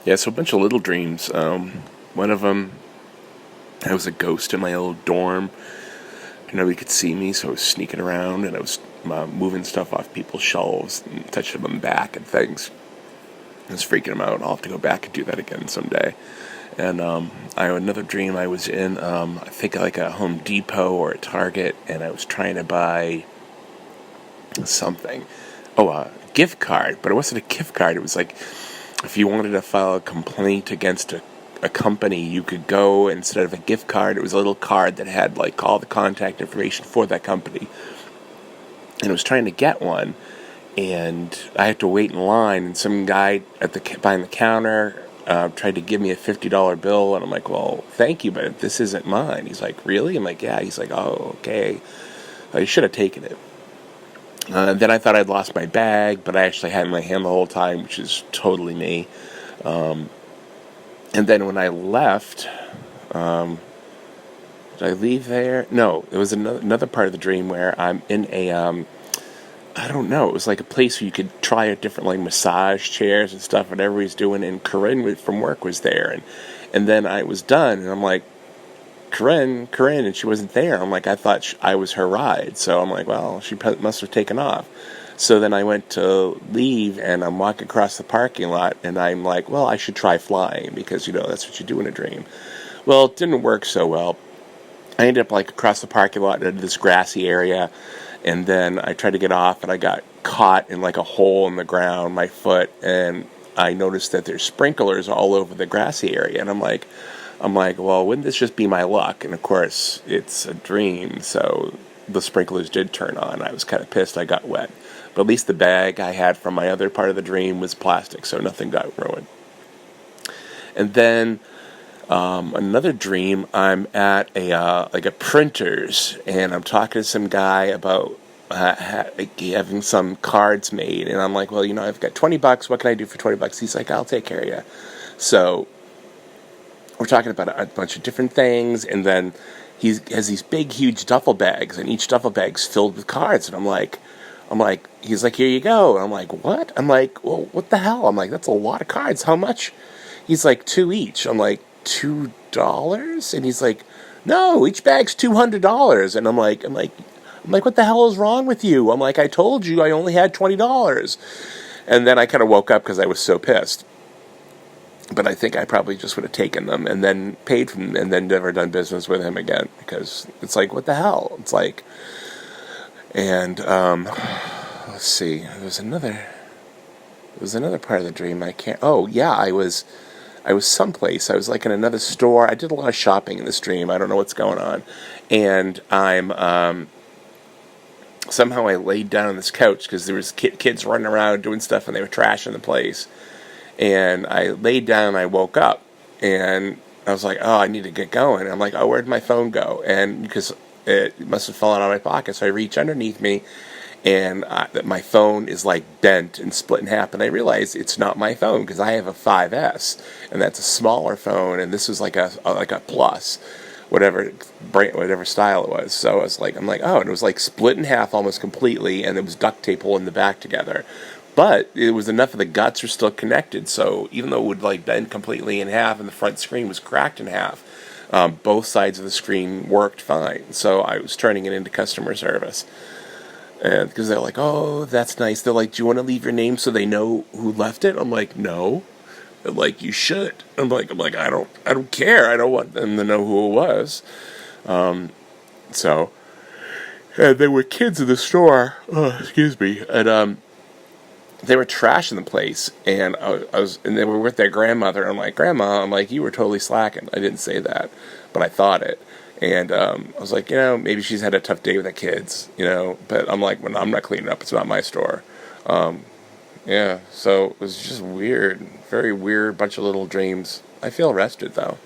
Yeah, so a bunch of little dreams. One of them, I was a ghost in my old dorm. Nobody could see me, so I was sneaking around, and I was moving stuff off people's shelves and touching them back and things. I was freaking them out. I'll have to go back and do that again someday. And I had another dream. I was in, I think, like a Home Depot or a Target, and I was trying to buy something. Oh, a gift card. But it wasn't a gift card. It was like, if you wanted to file a complaint against a company, you could go, instead of a gift card, it was a little card that had like all the contact information for that company. And I was trying to get one, and I had to wait in line, and some guy behind the counter tried to give me a $50 bill, and I'm like, well, thank you, but this isn't mine. He's like, really? I'm like, yeah. He's like, oh, okay. You should have taken it. Then I thought I'd lost my bag, but I actually had it in my hand the whole time, which is totally me. And then when I left, did I leave there? No, it was another part of the dream where I'm in a, I don't know, it was like a place where you could try out different like massage chairs and stuff, and everybody's doing, and Corinne from work was there, and then I was done, and I'm like, Corinne, and she wasn't there. I'm like, I thought I was her ride, so I'm like, well, she must have taken off. So then I went to leave, and I'm walking across the parking lot, and I'm like, well, I should try flying, because, that's what you do in a dream. Well, it didn't work so well. I ended up, like, across the parking lot into this grassy area, and then I tried to get off, and I got caught in, like, a hole in the ground, my foot, and I noticed that there's sprinklers all over the grassy area, and I'm like, well, wouldn't this just be my luck? And, of course, it's a dream, so the sprinklers did turn on. I was kind of pissed I got wet. But at least the bag I had from my other part of the dream was plastic, so nothing got ruined. And then another dream, I'm at a printer's, and I'm talking to some guy about having some cards made. And I'm like, well, I've got $20. What can I do for $20? He's like, I'll take care of you. So we're talking about a bunch of different things, and then he has these big, huge duffel bags, and each duffel bag's filled with cards. And I'm like, he's like, here you go. And I'm like, what? I'm like, well, what the hell? I'm like, that's a lot of cards. How much? He's like, 2 each. I'm like, $2? And he's like, no, each bag's $200. And I'm like, what the hell is wrong with you? I'm like, I told you I only had $20. And then I kind of woke up because I was so pissed. But I think I probably just would have taken them and then paid for them and then never done business with him again, because it's like, what the hell? It's like, and let's see, there was another part of the dream I can't. Oh yeah, I was someplace. I was like in another store. I did a lot of shopping in this dream. I don't know what's going on, and I'm somehow I laid down on this couch because there was kids running around doing stuff and they were trashing the place. And I laid down, I woke up, and I was like, oh, I need to get going. And I'm like, oh, where'd my phone go? And because it must have fallen out of my pocket, so I reach underneath me, and my phone is like bent and split in half. And I realized it's not my phone because I have a 5S, and that's a smaller phone, and this was like a Plus, whatever style it was. So I'm like, oh, and it was like split in half almost completely, and it was duct tape holding the back together. But it was enough of the guts are still connected, so even though it would like bend completely in half and the front screen was cracked in half, both sides of the screen worked fine. So I was turning it into customer service, and because they're like, "Oh, that's nice." They're like, "Do you want to leave your name so they know who left it?" I'm like, "No." They're like, "You should." I'm like, I don't care. I don't want them to know who it was. So, and there were kids in the store. Oh, excuse me, and they were trashing the place, and and they were with their grandmother. I'm like, Grandma, you were totally slacking. I didn't say that, but I thought it. And I was like, maybe she's had a tough day with the kids, but I'm like, when I'm not cleaning up, it's not my store. Yeah, so it was just weird, very weird, bunch of little dreams. I feel rested, though.